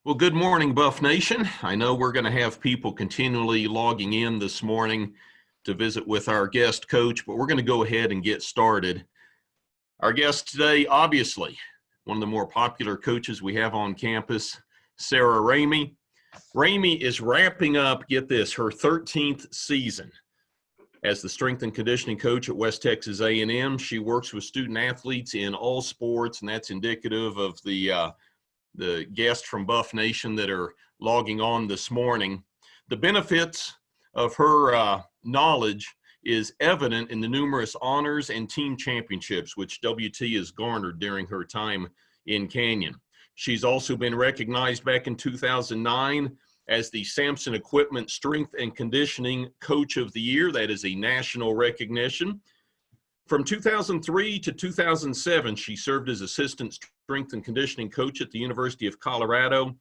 Well, good morning, Buff Nation. I know we're going to have people continually logging in this morning to visit with our guest coach, but we're going to go ahead and get started. Our guest today, obviously, one of the more popular coaches we have on campus, Sarah Ramey. Ramey is wrapping up, get this, her 13th season as the strength and conditioning coach at West Texas A&M. She works with student athletes in all sports, and that's indicative of the guests from BuffNation that are logging on this morning. The benefits of her knowledge is evident in the numerous honors and team championships which WT has garnered during her time in Canyon. She's also been recognized back in 2009 as the Samson Equipment Strength and Conditioning Coach of the Year. That is a national recognition. From 2003 to 2007, she served as assistant strength and conditioning coach at the University of Colorado.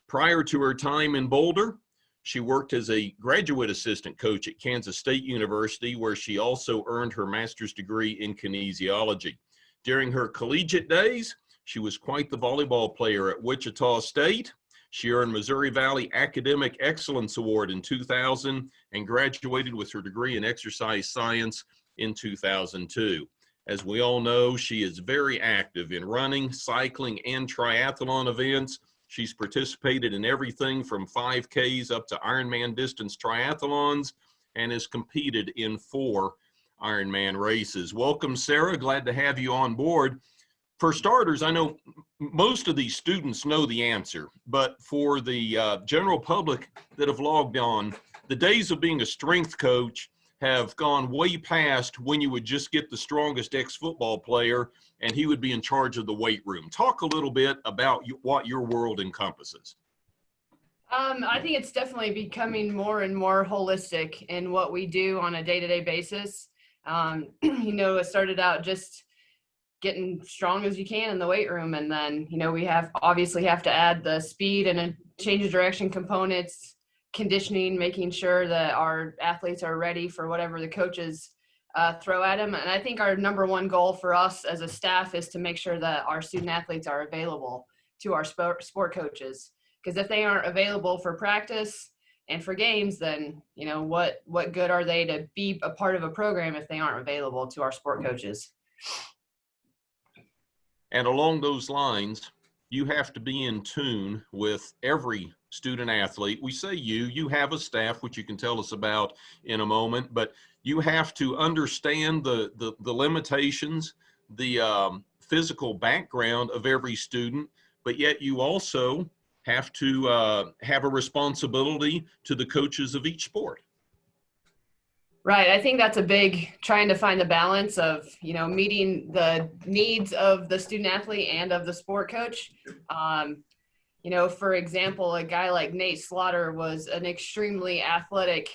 Prior to her time in Boulder, she worked as a graduate assistant coach at Kansas State University, where she also earned her master's degree in kinesiology. During her collegiate days, she was quite the volleyball player at Wichita State. She earned Missouri Valley Academic Excellence Award in 2000 and graduated with her degree in exercise science in 2002. As we all know, she is very active in running, cycling, and triathlon events. She's participated in everything from 5Ks up to Ironman distance triathlons and has competed in 4 Ironman races. Welcome, Sarah. Glad to have you on board. For starters, I know most of these students know the answer, but for the general public that have logged on, the days of being a strength coach have gone way past when you would just get the strongest ex-football player and he would be in charge of the weight room. Talk a little bit about what your world encompasses. I think it's definitely becoming more and more holistic in what we do on a day-to-day basis. It started out just getting strong as you can in the weight room. And then, we obviously have to add the speed and a change of direction components, conditioning, making sure that our athletes are ready for whatever the coaches throw at them. And I think our number one goal for us as a staff is to make sure that our student athletes are available to our sport coaches. Because if they aren't available for practice and for games, then, what good are they to be a part of a program if they aren't available to our sport coaches? And along those lines, you have to be in tune with every student athlete. We say you have a staff, which you can tell us about in a moment, but you have to understand the limitations, the physical background of every student, but yet you also have to have a responsibility to the coaches of each sport. Right. I think that's a big trying to find the balance of, meeting the needs of the student athlete and of the sport coach. For example, a guy like Nate Slaughter was an extremely athletic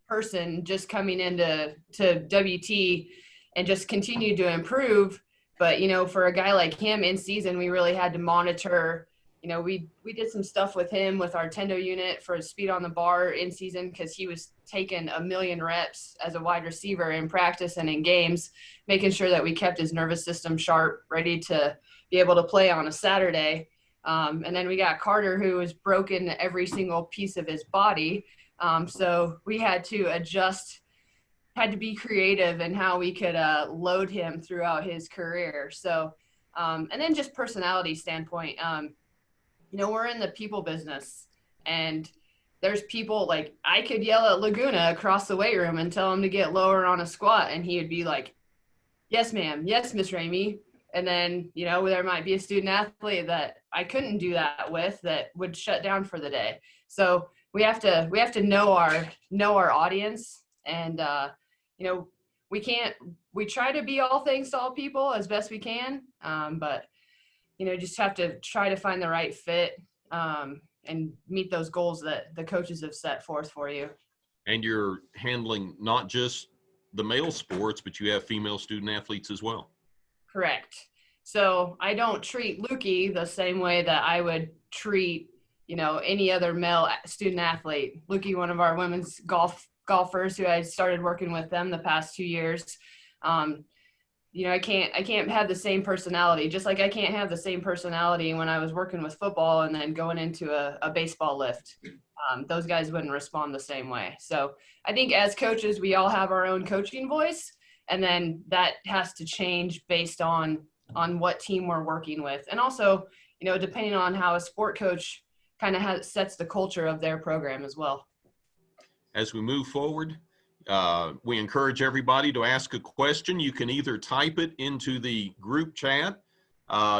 person just coming into WT and just continued to improve. But, for a guy like him in season, we really had to monitor. We did some stuff with him with our Tendo unit for his speed on the bar in season because he was taking 1,000,000 reps as a wide receiver in practice and in games, making sure that we kept his nervous system sharp, ready to be able to play on a Saturday. And then we got Carter, who was broken every single piece of his body. So we had to adjust, had to be creative in how we could load him throughout his career. So, and then just personality standpoint, we're in the people business, and there's people like I could yell at Laguna across the weight room and tell him to get lower on a squat, and he would be like, "Yes, ma'am. Yes, Miss Ramey." And then, there might be a student athlete that I couldn't do that with that would shut down for the day. So we have to know our audience, and we try to be all things to all people as best we can, but just have to try to find the right fit and meet those goals that the coaches have set forth for you. And you're handling not just the male sports, but you have female student athletes as well. Correct. So I don't treat Lukey the same way that I would treat, any other male student athlete. Lukey, one of our women's golfers who I started working with them the past 2 years. I can't have the same personality, just like I can't have the same personality when I was working with football and then going into a baseball lift. Those guys wouldn't respond the same way. So I think as coaches, we all have our own coaching voice, and then that has to change based on what team we're working with. And also, depending on how a sport coach kind of sets the culture of their program as well. As we move forward, we encourage everybody to ask a question. You can either type it into the group chat,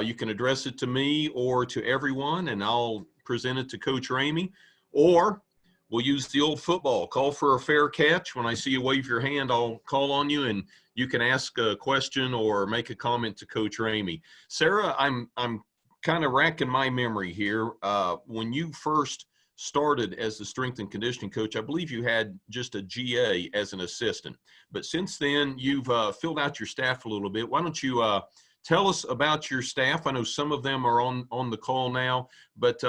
you can address it to me or to everyone, and I'll present it to Coach Ramey, or we'll use the old football, call for a fair catch. When I see you wave your hand, I'll call on you, and you can ask a question or make a comment to Coach Ramey. Sarah, I'm kind of racking my memory here. When you first started as the strength and conditioning coach, I believe you had just a GA as an assistant. But since then, you've filled out your staff a little bit. Why don't you tell us about your staff? I know some of them are on the call now, but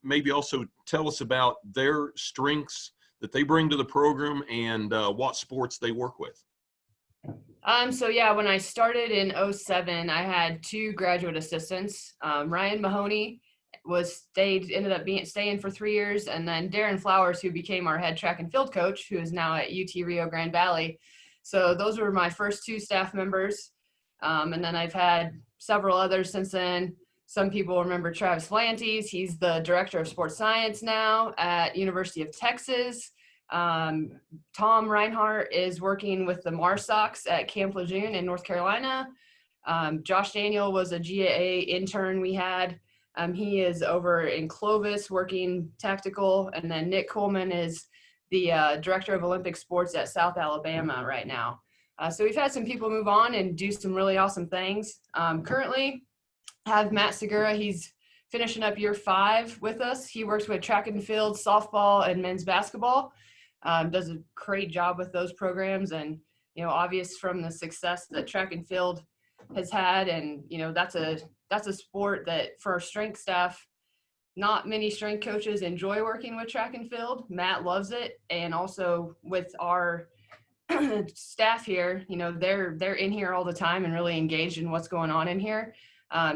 maybe also tell us about their strengths that they bring to the program and what sports they work with. So yeah, when I started in 2007, I had 2 graduate assistants. Ryan Mahoney ended up staying for 3 years, and then Darren Flowers, who became our head track and field coach, who is now at UT Rio Grande Valley. So those were my first 2 staff members. And then I've had several others since then. Some people remember Travis Flantes. He's the director of sports science now at University of Texas. Tom Reinhardt is working with the Marsocs at Camp Lejeune in North Carolina. Josh Daniel was a GAA intern we had. He is over in Clovis working tactical. And then Nick Coleman is the director of Olympic sports at South Alabama right now. So we've had some people move on and do some really awesome things. Currently have Matt Segura. He's finishing up year 5 with us. He works with track and field, softball, and men's basketball. Does a great job with those programs, and obvious from the success that track and field has had. And that's a sport that for our strength staff, not many strength coaches enjoy working with track and field. Matt loves it, and also with our staff here, they're in here all the time and really engaged in what's going on in here.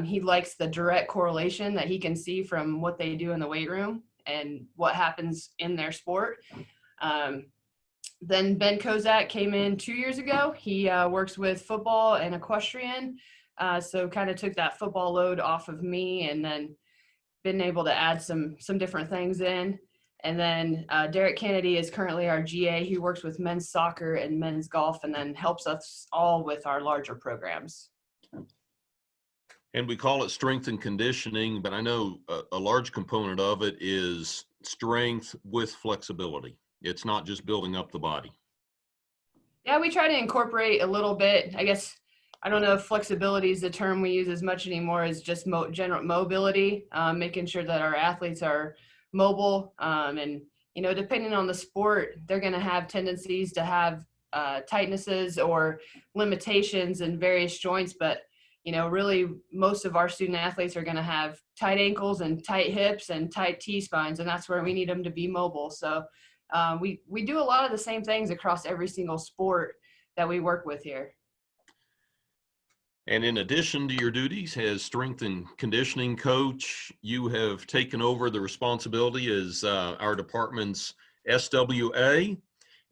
He likes the direct correlation that he can see from what they do in the weight room and what happens in their sport. Then Ben Kozak came in 2 years ago. He works with football and equestrian, so kind of took that football load off of me, and then been able to add some different things in. And then Derek Kennedy is currently our GA. He works with men's soccer and men's golf, and then helps us all with our larger programs. And we call it strength and conditioning, but I know a large component of it is strength with flexibility. It's not just building up the body. Yeah, we try to incorporate a little bit. I guess, I don't know if flexibility is the term we use as much anymore as just general mobility, making sure that our athletes are mobile. And, depending on the sport, they're going to have tendencies to have tightnesses or limitations in various joints. But, really most of our student athletes are going to have tight ankles and tight hips and tight T-spines, and that's where we need them to be mobile. So we do a lot of the same things across every single sport that we work with here. And in addition to your duties as strength and conditioning coach, you have taken over the responsibility as our department's SWA,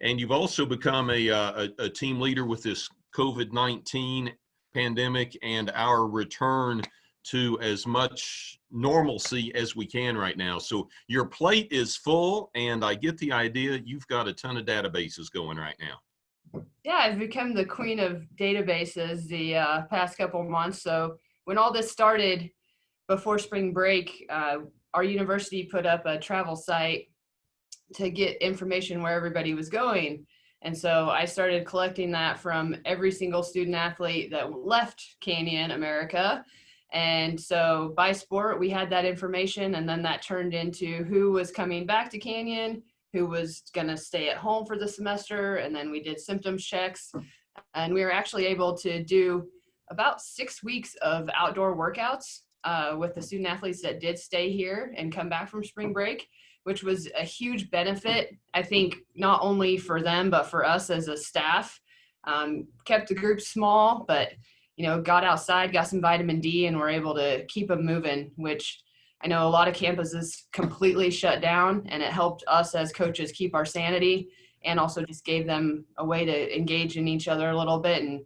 and you've also become a team leader with this COVID-19 pandemic and our return to as much normalcy as we can right now. So your plate is full, and I get the idea you've got a ton of databases going right now. Yeah, I've become the queen of databases the past couple of months. So when all this started before spring break, our university put up a travel site to get information where everybody was going. And so I started collecting that from every single student athlete that left Canyon, America. And so by sport, we had that information, and then that turned into who was coming back to Canyon, who was going to stay at home for the semester. And then we did symptoms checks, and we were actually able to do about 6 weeks of outdoor workouts with the student athletes that did stay here and come back from spring break, which was a huge benefit, I think, not only for them, but for us as a staff. Kept the group small, but, got outside, got some vitamin D, and were able to keep them moving, which I know a lot of campuses completely shut down, and it helped us as coaches keep our sanity, and also just gave them a way to engage in each other a little bit. And,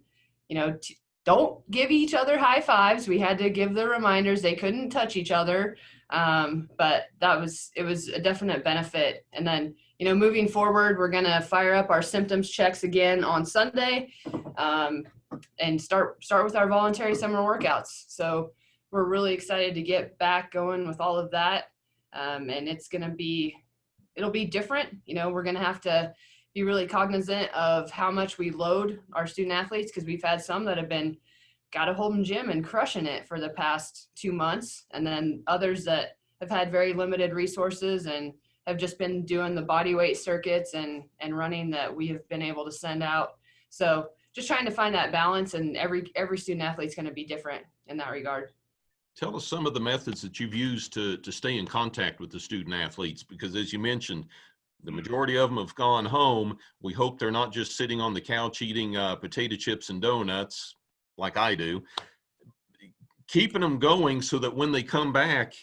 don't give each other high fives. We had to give the reminders. They couldn't touch each other. But it was a definite benefit. And then, moving forward, we're going to fire up our symptoms checks again on Sunday, and start with our voluntary summer workouts. So we're really excited to get back going with all of that. And it'll be different. We're going to have to be really cognizant of how much we load our student athletes, because we've had some that have been got to hold them gym and crushing it for the past 2 months. And then others that have had very limited resources and have just been doing the body weight circuits and running that we have been able to send out. So just trying to find that balance, and every student athlete's going to be different in that regard. Tell us some of the methods that you've used to stay in contact with the student athletes, because as you mentioned, the majority of them have gone home. We hope they're not just sitting on the couch eating potato chips and donuts like I do. Keeping them going so that when they come back,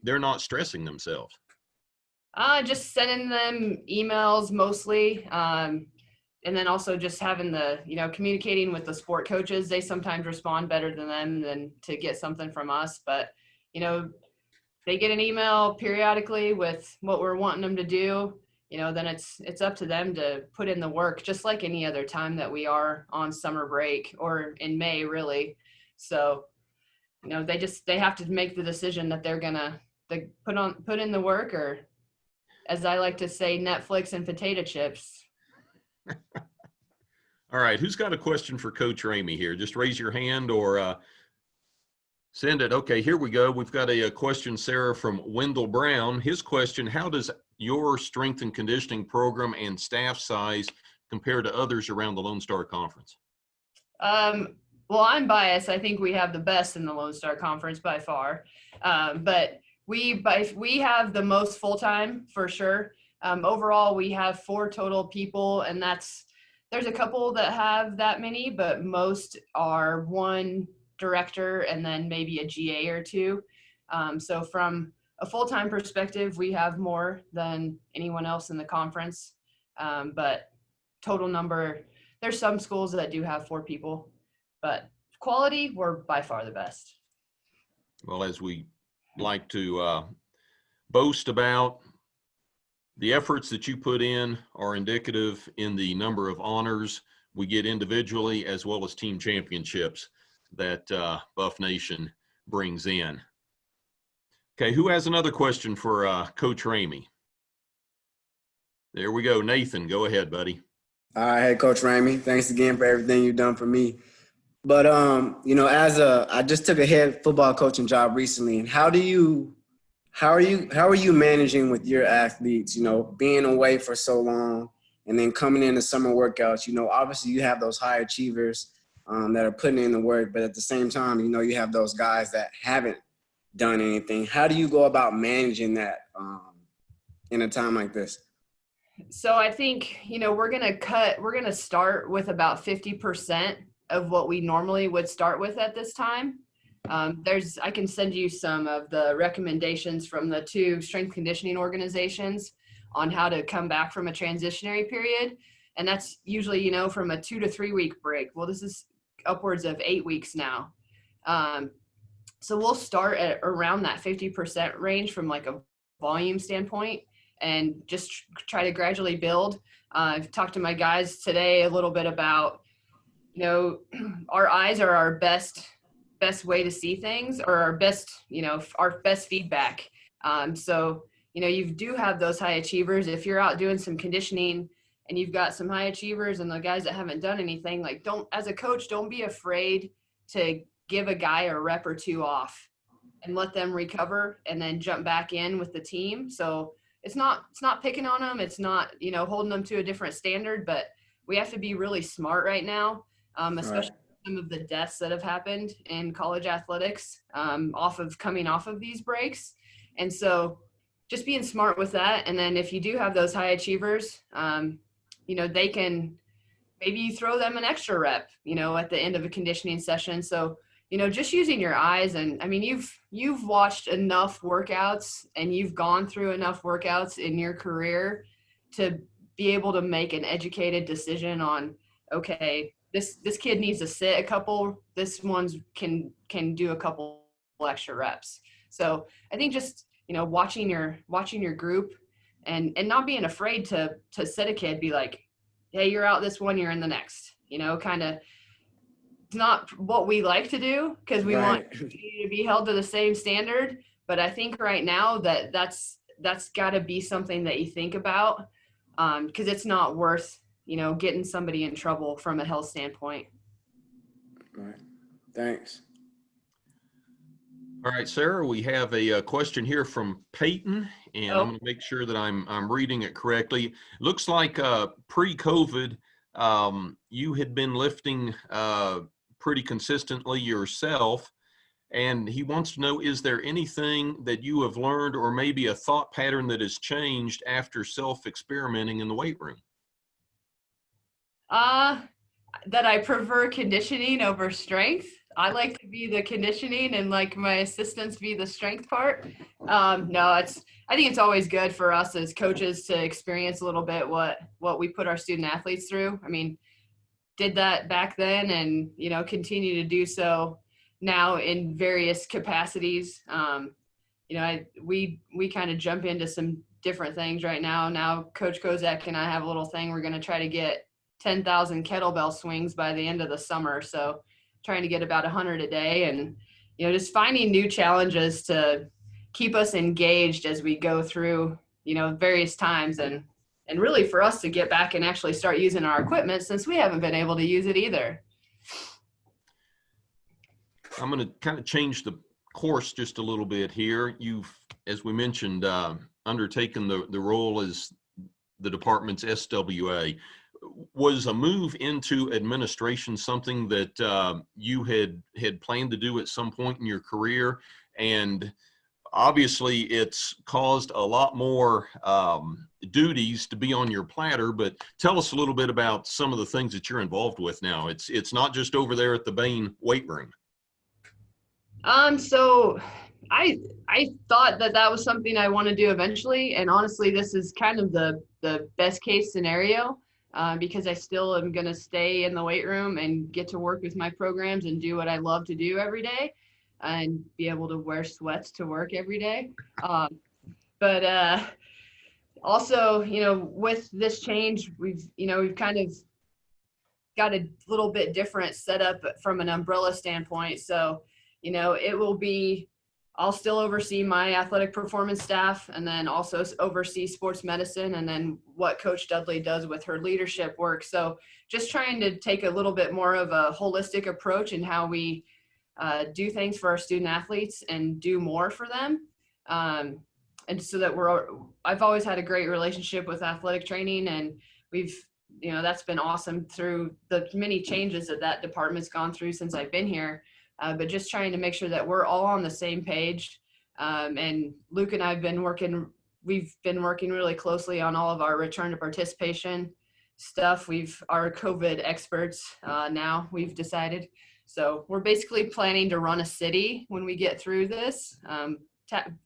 they're not stressing themselves. Just sending them emails mostly. And then also just having communicating with the sport coaches. They sometimes respond better than to get something from us. But, they get an email periodically with what we're wanting them to do, then it's up to them to put in the work, just like any other time that we are on summer break or in May, really. So, they have to make the decision that they're going to put in the work, or as I like to say, Netflix and potato chips. All right. Who's got a question for Coach Ramey here? Just raise your hand or send it. Okay, here we go. We've got a question, Sarah, from Wendell Brown. His question: how does your strength and conditioning program and staff size compare to others around the Lone Star Conference? Well, I'm biased. I think we have the best in the Lone Star Conference by far. But we have the most full-time for sure. Overall, we have 4 total people, and there's a couple that have that many, but most are 1 director and then maybe a GA or 2. So from a full-time perspective, we have more than anyone else in the conference. But total number, there's some schools that do have 4 people, but quality, we're by far the best. Well, as we like to boast about, the efforts that you put in are indicative in the number of honors we get individually as well as team championships that BuffNation brings in. Okay, who has another question for Coach Ramey? There we go. Nathan, go ahead, buddy. All right, hey, Coach Ramey, thanks again for everything you've done for me. But, I just took a head football coaching job recently, and how are you managing with your athletes, being away for so long and then coming into summer workouts? Obviously you have those high achievers that are putting in the work, but at the same time, you have those guys that haven't done anything. How do you go about managing that in a time like this? So I think, we're going to start with about 50% of what we normally would start with at this time. I can send you some of the recommendations from the 2 strength conditioning organizations on how to come back from a transitionary period. And that's usually, from a 2 to 3 week break. Well, this is upwards of 8 weeks now. So we'll start at around that 50% range from like a volume standpoint and just try to gradually build. I've talked to my guys today a little bit about, our eyes are our best way to see things, or our best feedback. So, you do have those high achievers. If you're out doing some conditioning and you've got some high achievers and the guys that haven't done anything, as a coach, don't be afraid to give a guy a rep or 2 off and let them recover and then jump back in with the team. So it's not picking on them. It's not, holding them to a different standard, but we have to be really smart right now, especially some of the deaths that have happened in college athletics coming off of these breaks. And so just being smart with that. And then if you do have those high achievers, they can maybe you throw them an extra rep, at the end of a conditioning session. So, just using your eyes. And I mean, you've watched enough workouts and you've gone through enough workouts in your career to be able to make an educated decision on, okay, this kid needs to sit a couple, this one's can do a couple extra reps. So I think just, watching your group and not being afraid to sit a kid, be like, hey, you're out this one, you're in the next, kind of. It's not what we like to do because we want you to be held to the same standard. But I think right now that's got to be something that you think about, because it's not worth, getting somebody in trouble from a health standpoint. Right. Thanks. All right, Sarah, we have a question here from Peyton, and I'm going to make sure that I'm reading it correctly. Looks like pre-COVID, you had been lifting pretty consistently yourself, and he wants to know, is there anything that you have learned or maybe a thought pattern that has changed after self-experimenting in the weight room? That I prefer conditioning over strength. I like to be the conditioning and like my assistants be the strength part. No, I think it's always good for us as coaches to experience a little bit what we put our student athletes through. I mean, did that back then and, continue to do so now in various capacities. We kind of jump into some different things right now. Now Coach Kozak and I have a little thing. We're going to try to get 10,000 kettlebell swings by the end of the summer. So trying to get about 100 a day and, just finding new challenges to keep us engaged as we go through, various times and really for us to get back and actually start using our equipment since we haven't been able to use it either. I'm going to kind of change the course just a little bit here. You've, as we mentioned, undertaken the role as the department's SWA. Was a move into administration something that you had planned to do at some point in your career? And obviously it's caused a lot more duties to be on your platter, but tell us a little bit about some of the things that you're involved with now. It's not just over there at the Bain weight room. So I thought that was something I want to do eventually. And honestly, this is kind of the best case scenario. Because I still am going to stay in the weight room and get to work with my programs and do what I love to do every day and be able to wear sweats to work every day. But also, with this change, we've kind of got a little bit different setup from an umbrella standpoint. So, it will be, I'll still oversee my athletic performance staff and then also oversee sports medicine and then what Coach Dudley does with her leadership work. So just trying to take a little bit more of a holistic approach in how we do things for our student athletes and do more for them. And so that I've always had a great relationship with athletic training and we've, that's been awesome through the many changes that department's gone through since I've been here. But just trying to make sure that we're all on the same page. And Luke and I we've been working really closely on all of our return to participation stuff. Our COVID experts now, we've decided. So we're basically planning to run a city when we get through this,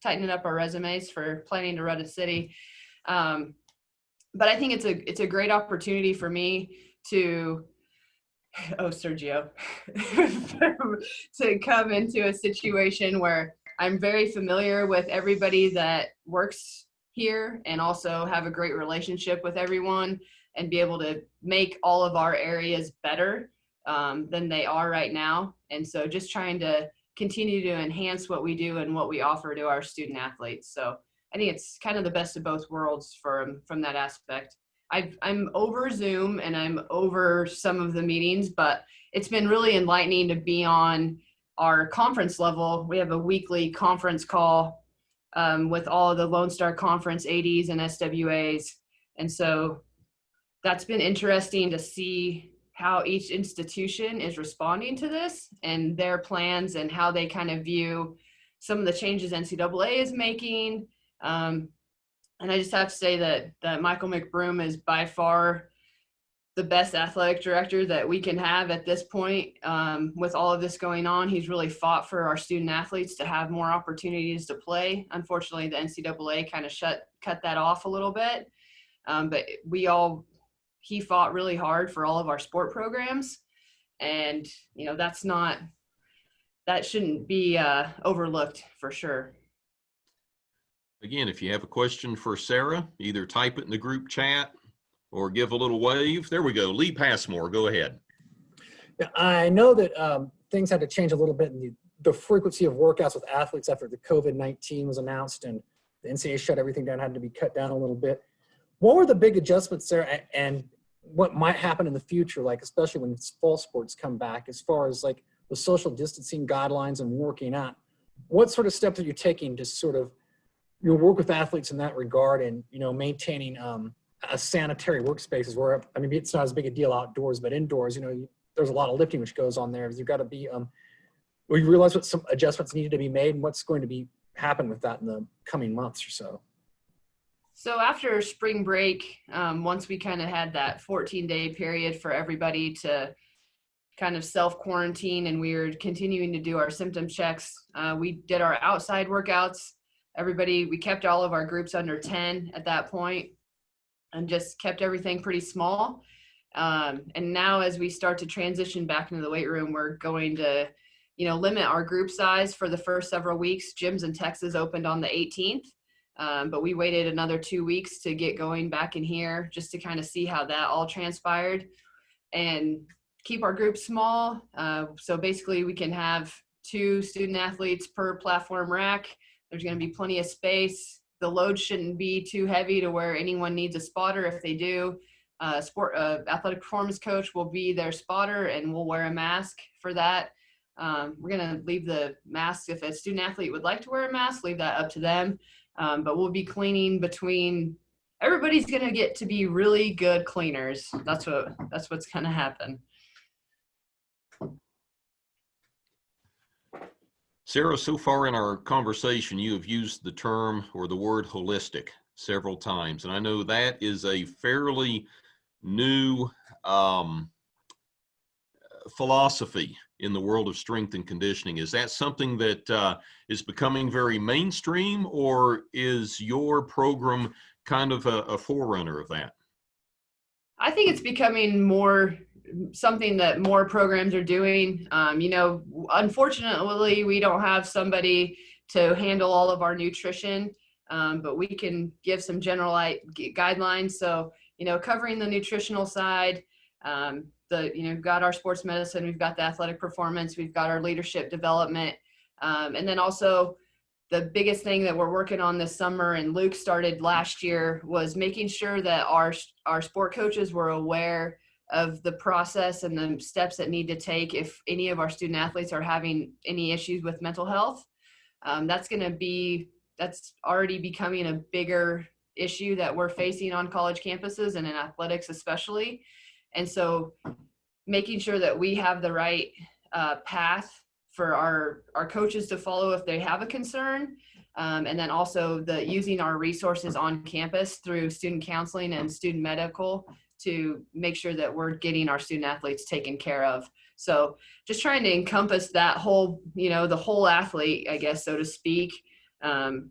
tightening up our resumes for planning to run a city. But I think it's a great opportunity for me to Sergio, to come into a situation where I'm very familiar with everybody that works here and also have a great relationship with everyone and be able to make all of our areas better than they are right now. And so just trying to continue to enhance what we do and what we offer to our student athletes. So I think it's kind of the best of both worlds from that aspect. I'm over Zoom and I'm over some of the meetings, but it's been really enlightening to be on our conference level. We have a weekly conference call with all of the Lone Star Conference ADs and SWAs. And so that's been interesting to see how each institution is responding to this and their plans and how they kind of view some of the changes NCAA is making. And I just have to say that Michael McBroom is by far the best athletic director that we can have at this point. With all of this going on, he's really fought for our student athletes to have more opportunities to play. Unfortunately, the NCAA kind of cut that off a little bit. But he fought really hard for all of our sport programs. And, that shouldn't be overlooked for sure. Again, if you have a question for Sarah, either type it in the group chat or give a little wave. There we go. Lee Passmore, go ahead. Yeah, I know that things had to change a little bit in the frequency of workouts with athletes after the COVID-19 was announced and the NCAA shut everything down, had to be cut down a little bit. What were the big adjustments there, and what might happen in the future, like especially when fall sports come back, as far as like the social distancing guidelines and working out? What sort of steps are you taking to sort of work with athletes in that regard and, maintaining a sanitary workspaces where, maybe it's not as big a deal outdoors, but indoors, there's a lot of lifting which goes on there. You've got to be, we realize what some adjustments needed to be made and what's going to be happen with that in the coming months or so. So after spring break, once we kind of had that 14-day period for everybody to kind of self-quarantine and we were continuing to do our symptom checks, we did our outside workouts. We kept all of our groups under 10 at that point and just kept everything pretty small. And now as we start to transition back into the weight room, we're going to, limit our group size for the first several weeks. Gyms in Texas opened on the 18th, but we waited another 2 weeks to get going back in here just to kind of see how that all transpired and keep our group small. So basically we can have 2 student athletes per platform rack. There's going to be plenty of space. The load shouldn't be too heavy to where anyone needs a spotter. If they do, athletic performance coach will be their spotter and we'll wear a mask for that. We're going to leave the mask. If a student athlete would like to wear a mask, leave that up to them. But we'll be cleaning between, everybody's going to get to be really good cleaners. That's what's going to happen. Sarah, so far in our conversation, you have used the term or the word holistic several times. And I know that is a fairly new philosophy in the world of strength and conditioning. Is that something that is becoming very mainstream, or is your program kind of a forerunner of that? I think it's becoming something that more programs are doing. Unfortunately, we don't have somebody to handle all of our nutrition, but we can give some general guidelines. So, covering the nutritional side, we've got our sports medicine, we've got the athletic performance, we've got our leadership development. And then also the biggest thing that we're working on this summer, and Luke started last year, was making sure that our sport coaches were aware of the process and the steps that need to take if any of our student athletes are having any issues with mental health. That's already becoming a bigger issue that we're facing on college campuses and in athletics especially. And so making sure that we have the right path for our coaches to follow if they have a concern. And then also using our resources on campus through student counseling and student medical to make sure that we're getting our student athletes taken care of. So just trying to encompass that whole, the whole athlete, I guess, so to speak, to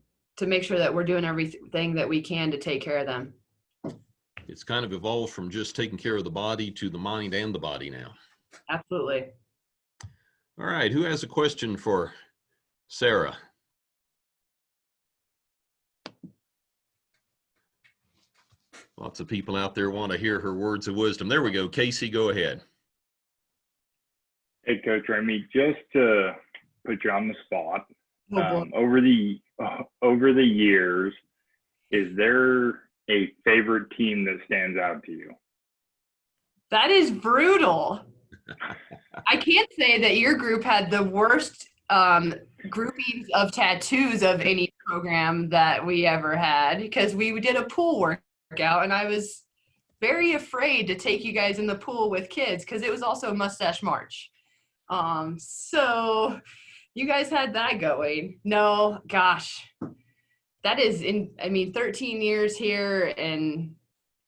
make sure that we're doing everything that we can to take care of them. It's kind of evolved from just taking care of the body to the mind and the body now. Absolutely. All right, who has a question for Sarah? Lots of people out there want to hear her words of wisdom. There we go. Casey, go ahead. Hey, Coach Ramey, just to put you on the spot, Oh, over the years, is there a favorite team that stands out to you? that is brutal. I can't say that your group had the worst groupings of tattoos of any program that we ever had, because we did a pool workout and I was very afraid to take you guys in the pool with kids because it was also a mustache march. So you guys had that going. No, gosh, that is 13 years here, and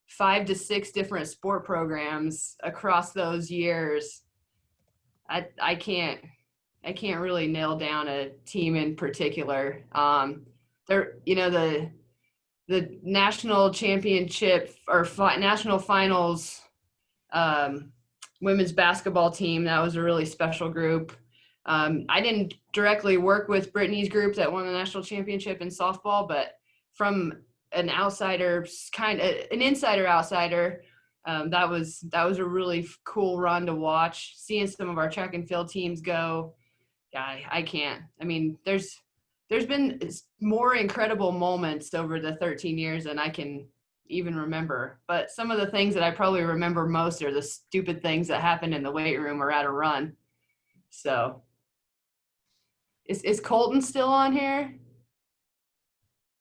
5 to 6 different sport programs across those years. I can't really nail down a team in particular. The national championship or national finals women's basketball team, that was a really special group. I didn't directly work with Brittany's group that won the national championship in softball, but from an insider outsider, that was a really cool run to watch. Seeing some of our track and field teams go, I can't. I mean, there's been more incredible moments over the 13 years than I can even remember. But some of the things that I probably remember most are the stupid things that happened in the weight room or at a run. So, is Colton still on here?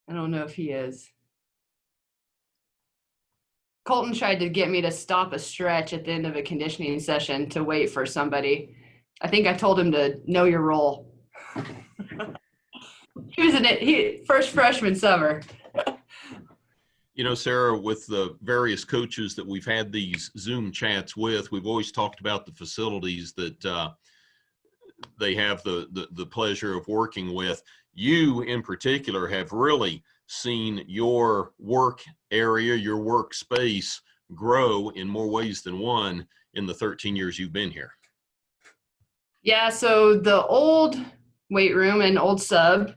I don't know if he is. Colton tried to get me to stop a stretch at the end of a conditioning session to wait for somebody. I think I told him to know your role. He first freshman summer. You know, Sarah, with the various coaches that we've had these Zoom chats with, we've always talked about the facilities that they have the pleasure of working with. You in particular have really seen your work area, your workspace grow in more ways than one in the 13 years you've been here. Yeah, so the old weight room and old sub,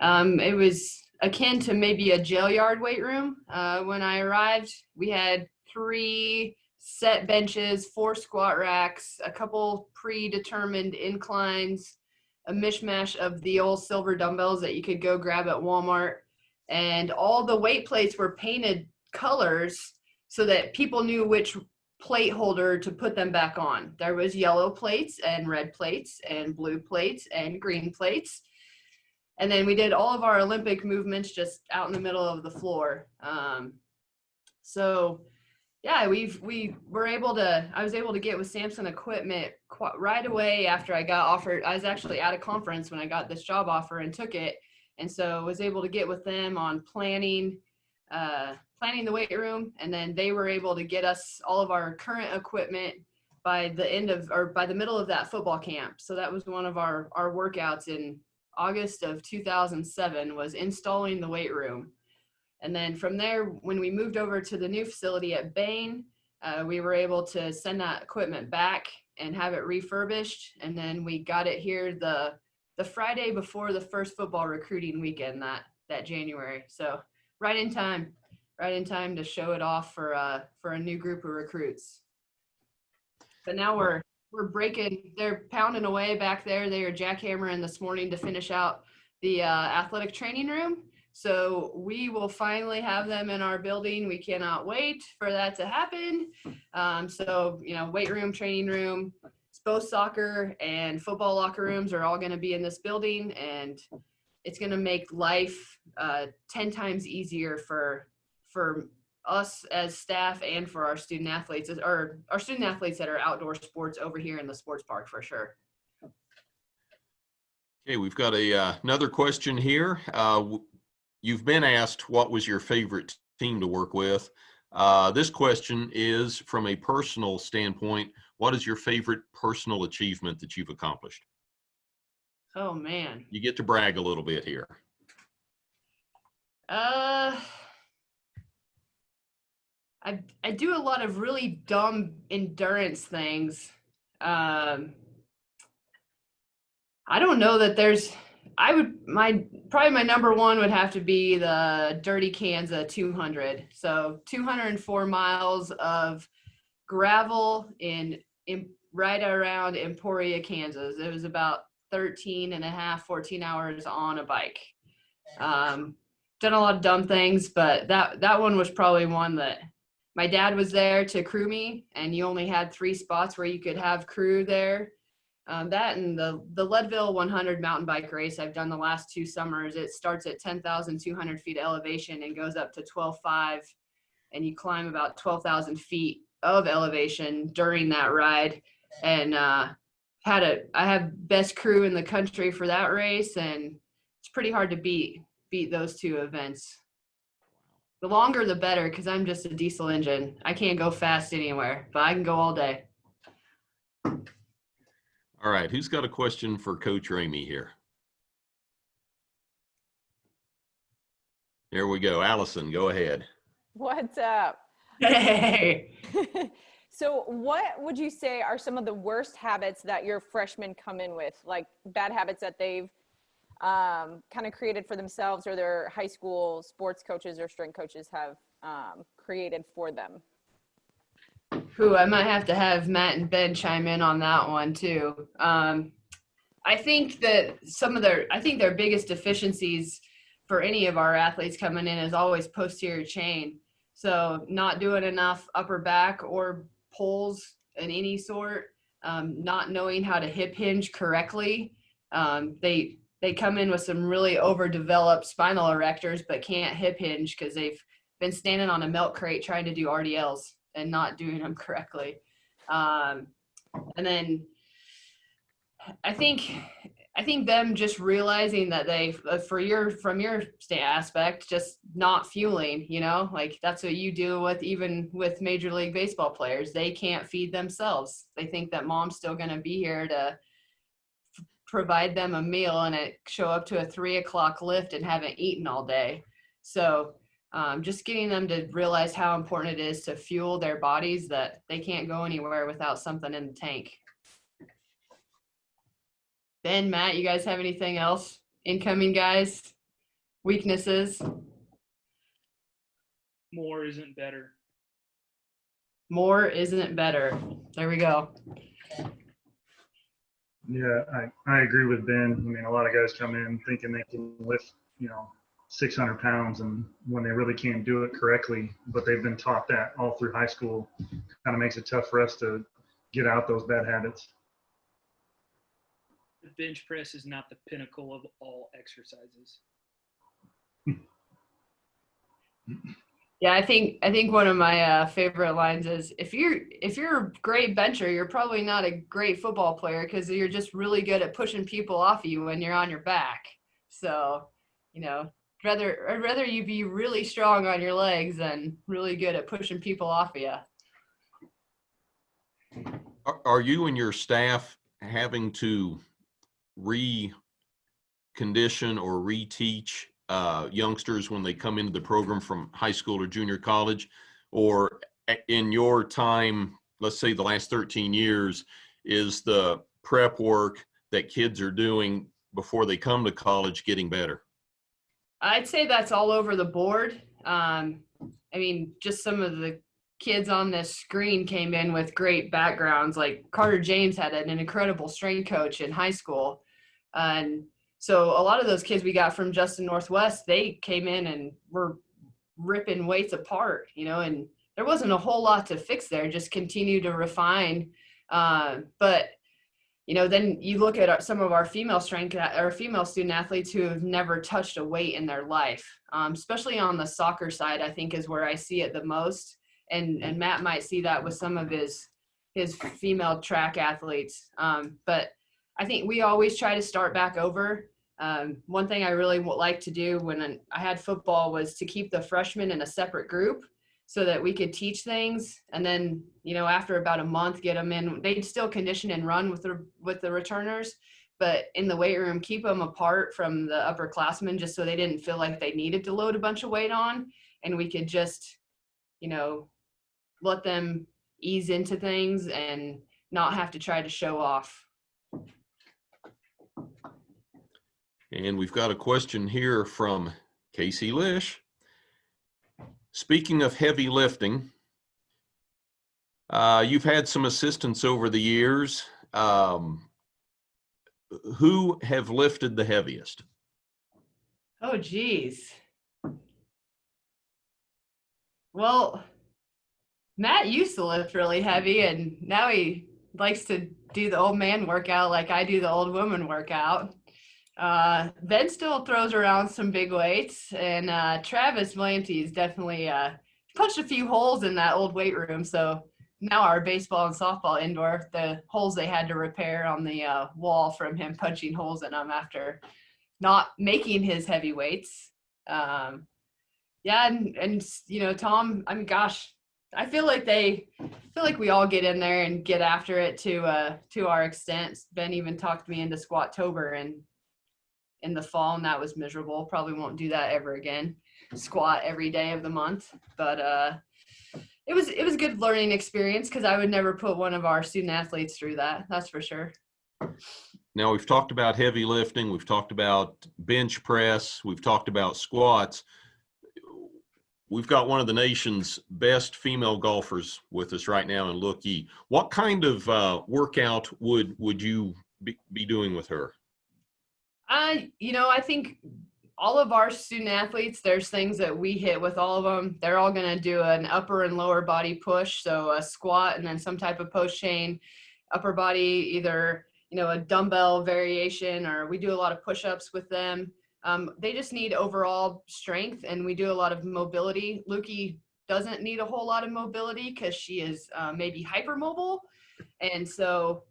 it was akin to maybe a jail yard weight room. When I arrived, we had 3 set benches, 4 squat racks, a couple predetermined inclines, a mishmash of the old silver dumbbells that you could go grab at Walmart. And all the weight plates were painted colors so that people knew which plate holder to put them back on. There was yellow plates and red plates and blue plates and green plates. And then we did all of our Olympic movements just out in the middle of the floor. So yeah, I was able to get with Samson Equipment right away after I got offered. I was actually at a conference when I got this job offer and took it. And so I was able to get with them on planning the weight room. And then they were able to get us all of our current equipment by the middle of that football camp. So that was one of our workouts in August of 2007, was installing the weight room. And then from there, when we moved over to the new facility at Bain, we were able to send that equipment back and have it refurbished. And then we got it here the Friday before the first football recruiting weekend that January. So right in time to show it off for a new group of recruits. But now we're they're pounding away back there. They are jackhammering this morning to finish out the athletic training room. So we will finally have them in our building. We cannot wait for that to happen. So, weight room, training room, both soccer and football locker rooms are all going to be in this building, and it's going to make life 10 times easier for us as staff and for our student athletes, or our student athletes that are outdoor sports over here in the sports park for sure. Okay, we've got another question here. You've been asked what was your favorite team to work with. This question is from a personal standpoint. What is your favorite personal achievement that you've accomplished? Oh, man. You get to brag a little bit here. I do a lot of really dumb endurance things. I don't know that there's, probably my number one would have to be the Dirty Kansas 200. So 204 miles of gravel in right around Emporia, Kansas. It was about 13 hours on a bike. Done a lot of dumb things, but that one was probably one that my dad was there to crew me, and you only had 3 spots where you could have crew there. That and the Leadville 100 mountain bike race I've done the last 2 summers. It starts at 10,200 feet elevation and goes up to 12,500, and you climb about 12,000 feet of elevation during that ride. And I have best crew in the country for that race, and it's pretty hard to beat those 2 events. The longer the better, because I'm just a diesel engine. I can't go fast anywhere, but I can go all day. All right, who's got a question for Coach Ramey here? There we go. Allison, go ahead. What's up? Hey. So what would you say are some of the worst habits that your freshmen come in with, like bad habits that they've kind of created for themselves, or their high school sports coaches or strength coaches have created for them? Who I might have to have Matt and Ben chime in on that one too. I think that their biggest deficiencies for any of our athletes coming in is always posterior chain. So not doing enough upper back or pulls in any sort, not knowing how to hip hinge correctly. They come in with some really overdeveloped spinal erectors, but can't hip hinge because they've been standing on a milk crate trying to do RDLs and not doing them correctly. And then I think them just realizing that they, from your aspect, just not fueling, like that's what you deal with even with Major League Baseball players. They can't feed themselves. They think that mom's still going to be here to provide them a meal and show up to a 3 o'clock lift and haven't eaten all day. So just getting them to realize how important it is to fuel their bodies, that they can't go anywhere without something in the tank. Ben, Matt, you guys have anything else? Incoming guys? Weaknesses? More isn't better. More isn't better. There we go. Yeah, I agree with Ben. I mean, a lot of guys come in thinking they can lift, 600 pounds, and when they really can't do it correctly, but they've been taught that all through high school, kind of makes it tough for us to get out those bad habits. The bench press is not the pinnacle of all exercises. Yeah, I think one of my favorite lines is if you're a great bencher, you're probably not a great football player because you're just really good at pushing people off of you when you're on your back. So, I'd rather you be really strong on your legs than really good at pushing people off of you. Are you and your staff having to recondition or reteach youngsters when they come into the program from high school or junior college? Or in your time, let's say the last 13 years, is the prep work that kids are doing before they come to college getting better? I'd say that's all over the board. Just some of the kids on this screen came in with great backgrounds. Like Carter James had an incredible strength coach in high school. And so a lot of those kids we got from Justin Northwest, they came in and were ripping weights apart, and there wasn't a whole lot to fix there, just continue to refine. But then you look at some of our female student athletes who have never touched a weight in their life, especially on the soccer side, I think is where I see it the most. And Matt might see that with some of his female track athletes. But I think we always try to start back over. One thing I really like to do when I had football was to keep the freshmen in a separate group so that we could teach things. And then, after about a month, get them in. They'd still condition and run with the returners, but in the weight room, keep them apart from the upperclassmen just so they didn't feel like they needed to load a bunch of weight on. And we could just, let them ease into things and not have to try to show off. And we've got a question here from Casey Lish. Speaking of heavy lifting, you've had some assistants over the years. Who have lifted the heaviest? Oh, geez. Well, Matt used to lift really heavy, and now he likes to do the old man workout like I do the old woman workout. Ben still throws around some big weights, and Travis Valenti's definitely punched a few holes in that old weight room. So now our baseball and softball indoor, the holes they had to repair on the wall from him punching holes in them after not making his heavy weights. Yeah, and you know, Tom, I mean, gosh, I feel like we all get in there and get after it to our extent. Ben even talked me into Squattober and in the fall, and that was miserable. Probably won't do that ever again. Squat every day of the month, but it was a good learning experience because I would never put one of our student athletes through that. That's for sure. Now, we've talked about heavy lifting, we've talked about bench press, we've talked about squats. We've got one of the nation's best female golfers with us right now in Look Ye. What kind of workout would you be doing with her? You know, I think all of our student athletes, there's things that we hit with all of them. They're all going to do an upper and lower body push. So a squat and then some type of post chain, upper body, either, you know, a dumbbell variation, or we do a lot of push-ups with them. They just need overall strength, and we do a lot of mobility. Lukey doesn't need a whole lot of mobility because she is maybe hypermobile. And so,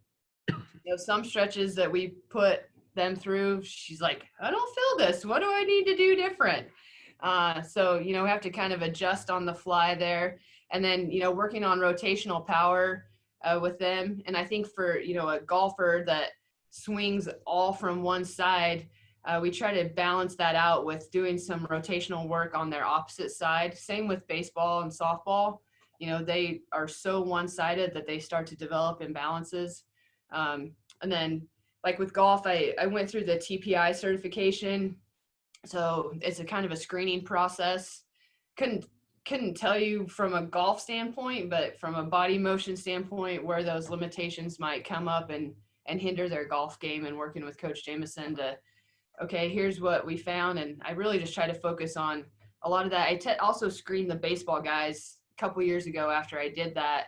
you know, some stretches that we put them through, she's like, I don't feel this. What do I need to do different? So, you know, we have to kind of adjust on the fly there. And then, you know, working on rotational power with them. And I think for, you know, a golfer that swings all from one side, we try to balance that out with doing some rotational work on their opposite side. Same with baseball and softball. You know, they are so one-sided that they start to develop imbalances. And then, like with golf, I went through the TPI certification. So it's a kind of a screening process. Couldn't tell you from a golf standpoint, but from a body motion standpoint, where those limitations might come up and hinder their golf game, and working with Coach Jameson to, okay, here's what we found. And I really just try to focus on a lot of that. I also screened the baseball guys a couple years ago after I did that,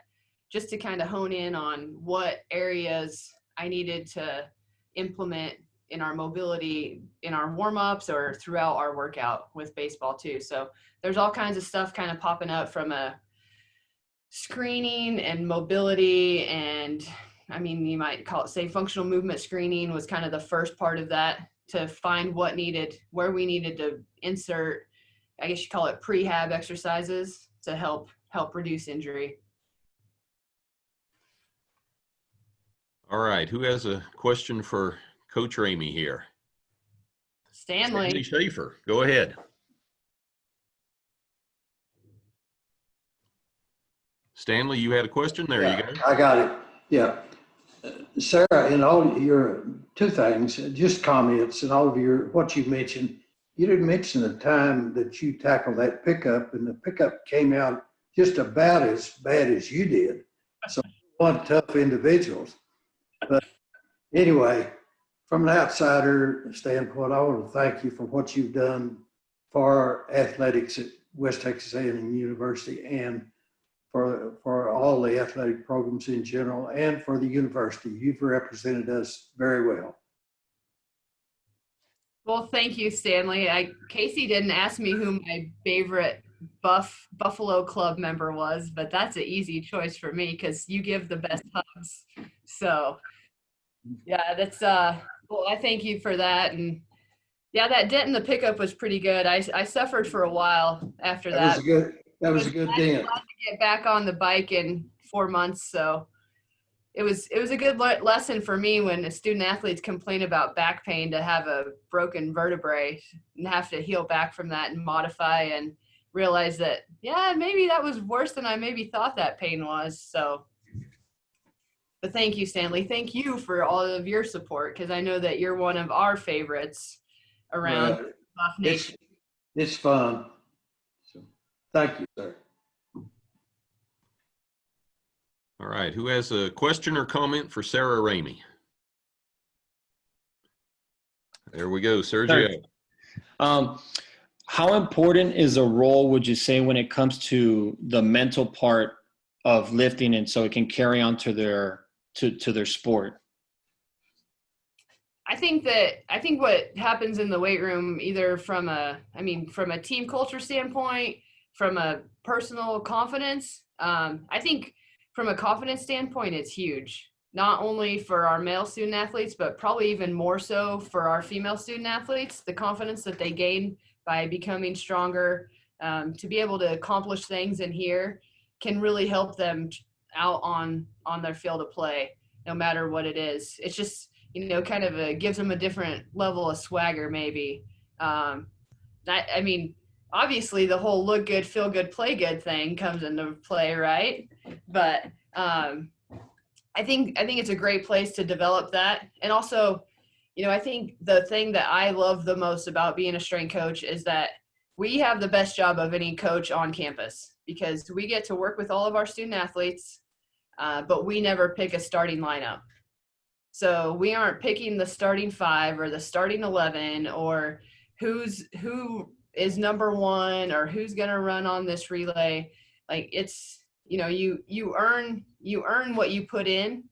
just to kind of hone in on what areas I needed to implement in our mobility, in our warm-ups, or throughout our workout with baseball too. So there's all kinds of stuff kind of popping up from a screening and mobility. And I mean, you might call it, say, functional movement screening was kind of the first part of that, to find what needed, where we needed to insert, I guess you call it prehab exercises to help reduce injury. All right, who has a question for Coach Ramey here? Stanley. Schaefer, go ahead. Stanley, you had a question? There you go. I got it. Yeah. Sarah, in all your two things, just comments and all of your, what you mentioned, you didn't mention the time that you tackled that pickup, and the pickup came out just about as bad as you did. So one tough individuals. But anyway, from an outsider standpoint, I want to thank you for what you've done for athletics at West Texas A&M University, and for all the athletic programs in general, and for the university. You've represented us very well. Well, thank you, Stanley. Casey didn't ask me who my favorite Buffalo Club member was, but that's an easy choice for me because you give the best hugs. So yeah, that's well, I thank you for that. And yeah, that dent in the pickup was pretty good. I suffered for a while after that. That was a good dent. Glad to get back on the bike in 4 months, so it was a good lesson for me when student athletes complain about back pain, to have a broken vertebrae and have to heal back from that and modify, and realize that, yeah, maybe that was worse than I maybe thought that pain was. So, but thank you, Stanley. Thank you for all of your support, because I know that you're one of our favorites around BuffNation. It's fun. So, thank you, sir. All right, who has a question or comment for Sarah Ramey? There we go, Sergio. How important is a role, would you say, when it comes to the mental part of lifting, and so it can carry on to their sport? I think what happens in the weight room, either from a team culture standpoint, from a personal confidence, I think from a confidence standpoint, it's huge. Not only for our male student athletes, but probably even more so for our female student athletes, the confidence that they gain by becoming stronger, to be able to accomplish things in here can really help them out on their field of play, no matter what it is. It's just, kind of gives them a different level of swagger maybe. I mean, obviously the whole look good, feel good, play good thing comes into play, right? But I think it's a great place to develop that. And also, I think the thing that I love the most about being a strength coach is that we have the best job of any coach on campus, because we get to work with all of our student athletes, but we never pick a starting lineup. So we aren't picking the starting 5 or the starting 11 or who is number 1 or who's going to run on this relay. Like, it's, you earn what you put in.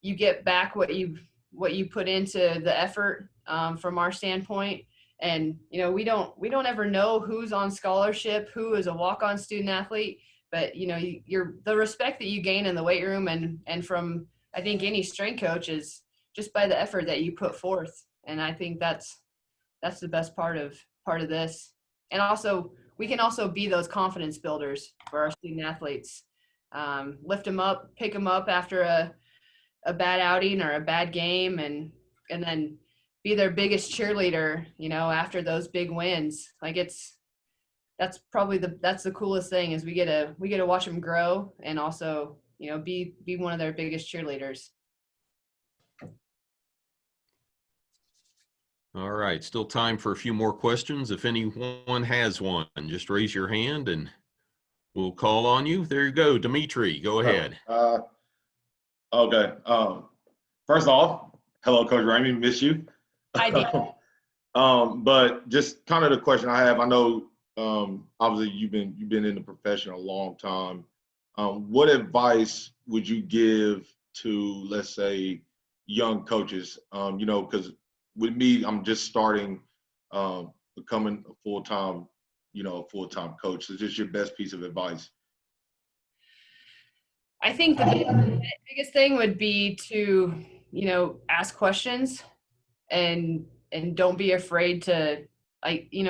You get back what you put into the effort, from our standpoint. And, we don't ever know who's on scholarship, who is a walk-on student athlete, but, you're the respect that you gain in the weight room and from, I think, any strength coach is just by the effort that you put forth. And I think that's the best part of this. And also, we can also be those confidence builders for our student athletes. Lift them up, pick them up after a bad outing or a bad game, and then be their biggest cheerleader, after those big wins. Like, that's probably that's the coolest thing, is we get to watch them grow and also, be one of their biggest cheerleaders. All right, still time for a few more questions. If anyone has one, just raise your hand and we'll call on you. There you go, Dimitri, go ahead. Okay. First off, hello, Coach Ramey, miss you. I did. But just kind of the question I have, I know obviously you've been in the profession a long time. What advice would you give to, let's say, young coaches? Because with me, I'm just starting becoming a full-time coach. So just your best piece of advice. I think the biggest thing would be to, ask questions and don't be afraid to,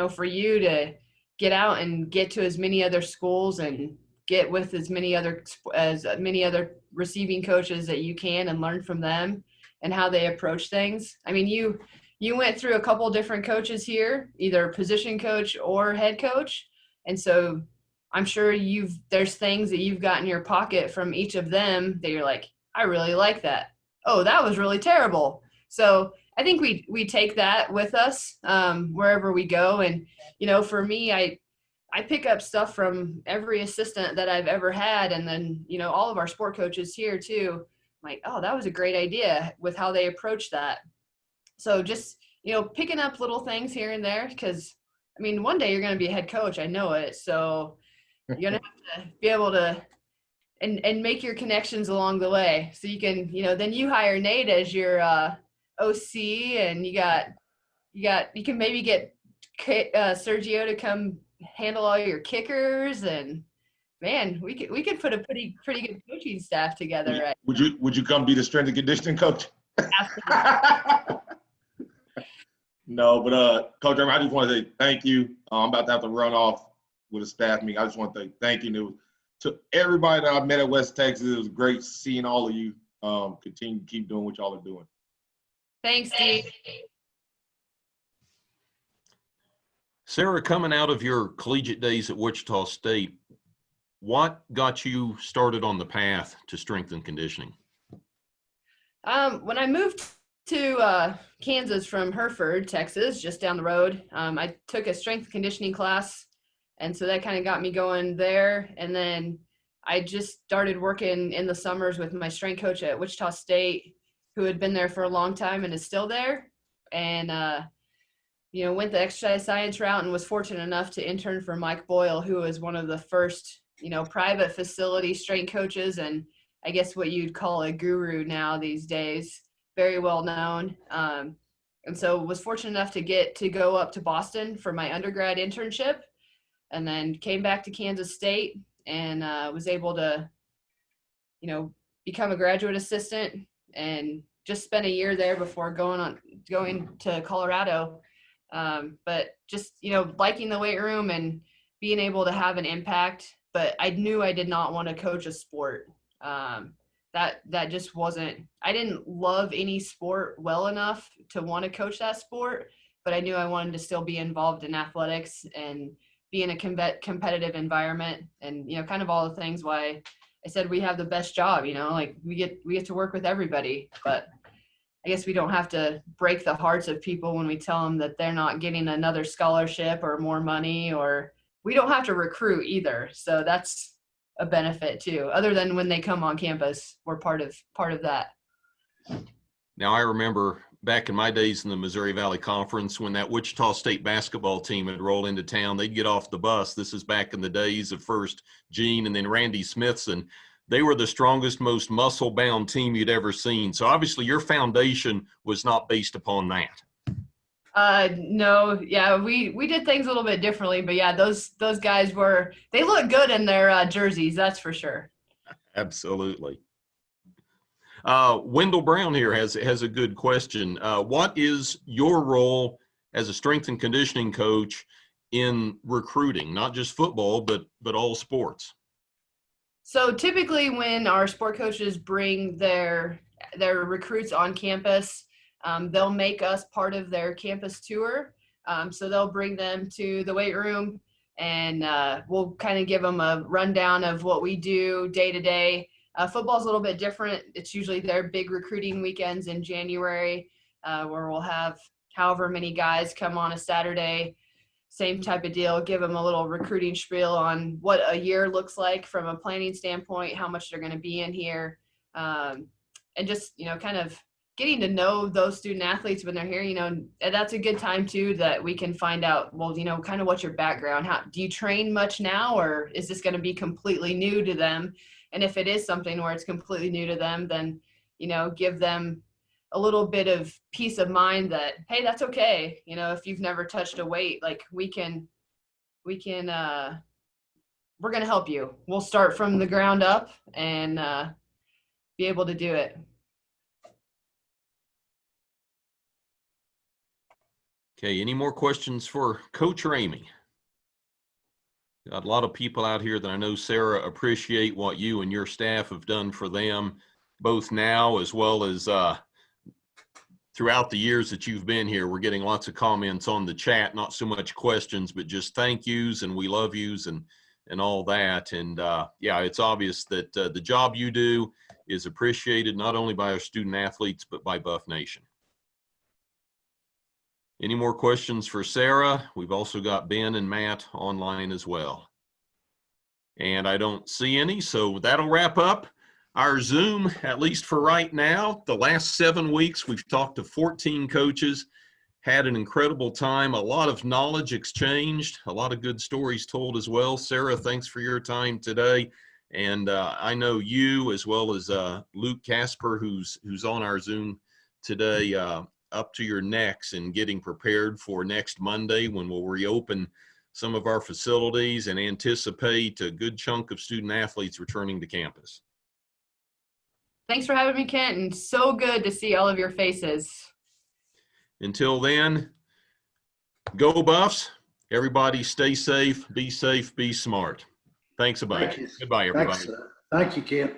for you to get out and get to as many other schools and get with as many other receiving coaches that you can and learn from them and how they approach things. I mean, you went through a couple different coaches here, either position coach or head coach. And so I'm sure there's things that you've got in your pocket from each of them that you're like, I really like that. Oh, that was really terrible. So I think we take that with us wherever we go. And, for me, I pick up stuff from every assistant that I've ever had. And then, all of our sport coaches here too. I'm like, oh, that was a great idea with how they approach that. So just, picking up little things here and there, because, I mean, one day you're going to be a head coach. I know it. So you're going to have to be able to and make your connections along the way. So you can, then you hire Nate as your OC, and you can maybe get Sergio to come handle all your kickers, and man, we could put a pretty good coaching staff together. Right? Would you come be the strength and conditioning coach? Absolutely. No, but Coach Ramey, I just want to say thank you. I'm about to have to run off with a staff meeting. I just want to say thank you to everybody that I met at West Texas. It was great seeing all of you. Continue to keep doing what y'all are doing. Thanks, Steve. Sarah, coming out of your collegiate days at Wichita State, what got you started on the path to strength and conditioning? When I moved to Kansas from Hereford, Texas, just down the road, I took a strength conditioning class, and so that kind of got me going there. And then I just started working in the summers with my strength coach at Wichita State, who had been there for a long time and is still there. And went the exercise science route and was fortunate enough to intern for Mike Boyle, who was one of the first, private facility strength coaches, and I guess what you'd call a guru now these days, very well known. And so was fortunate enough to go up to Boston for my undergrad internship, and then came back to Kansas State and was able to, become a graduate assistant, and just spent a year there before going to Colorado. But just, liking the weight room and being able to have an impact. But I knew I did not want to coach a sport. That just wasn't, I didn't love any sport well enough to want to coach that sport, but I knew I wanted to still be involved in athletics and be in a competitive environment, and, kind of all the things why I said we have the best job, like we get to work with everybody. But I guess we don't have to break the hearts of people when we tell them that they're not getting another scholarship or more money, or we don't have to recruit either. So that's a benefit too, other than when they come on campus, we're part of that. Now, I remember back in my days in the Missouri Valley Conference, when that Wichita State basketball team would roll into town, they'd get off the bus. This is back in the days of first Gene and then Randy Smithson. They were the strongest, most muscle-bound team you'd ever seen. So obviously your foundation was not based upon that. No, yeah, we did things a little bit differently, but yeah, those guys they look good in their jerseys, that's for sure. Absolutely. Wendell Brown here has a good question. What is your role as a strength and conditioning coach in recruiting, not just football, but all sports? So typically when our sport coaches bring their recruits on campus, they'll make us part of their campus tour. So they'll bring them to the weight room, and we'll kind of give them a rundown of what we do day to day. Football's a little bit different. It's usually their big recruiting weekends in January, where we'll have however many guys come on a Saturday. Same type of deal, give them a little recruiting spiel on what a year looks like from a planning standpoint, how much they're going to be in here, and just, kind of getting to know those student athletes when they're here, and that's a good time too, that we can find out, well, kind of what's your background? How do you train much now, or is this going to be completely new to them? And if it is something where it's completely new to them, then, give them a little bit of peace of mind that, hey, that's okay. If you've never touched a weight, like we're going to help you. We'll start from the ground up and be able to do it. Okay, any more questions for Coach Ramey? Got a lot of people out here that I know, Sarah, appreciate what you and your staff have done for them, both now as well as throughout the years that you've been here. We're getting lots of comments on the chat, not so much questions, but just thank yous and we love yous and all that. And yeah, it's obvious that the job you do is appreciated not only by our student athletes, but by BuffNation. Any more questions for Sarah? We've also got Ben and Matt online as well. And I don't see any, so that'll wrap up our Zoom, at least for right now. The last 7 weeks, we've talked to 14 coaches, had an incredible time, a lot of knowledge exchanged, a lot of good stories told as well. Sarah, thanks for your time today. And I know you, as well as Luke Casper, who's on our Zoom today, up to your necks in getting prepared for next Monday when we'll reopen some of our facilities and anticipate a good chunk of student athletes returning to campus. Thanks for having me, Kent, and so good to see all of your faces. Until then, go Buffs. Everybody stay safe, be smart. Thanks a bunch. Goodbye, everybody. Thanks, thank you, Kent.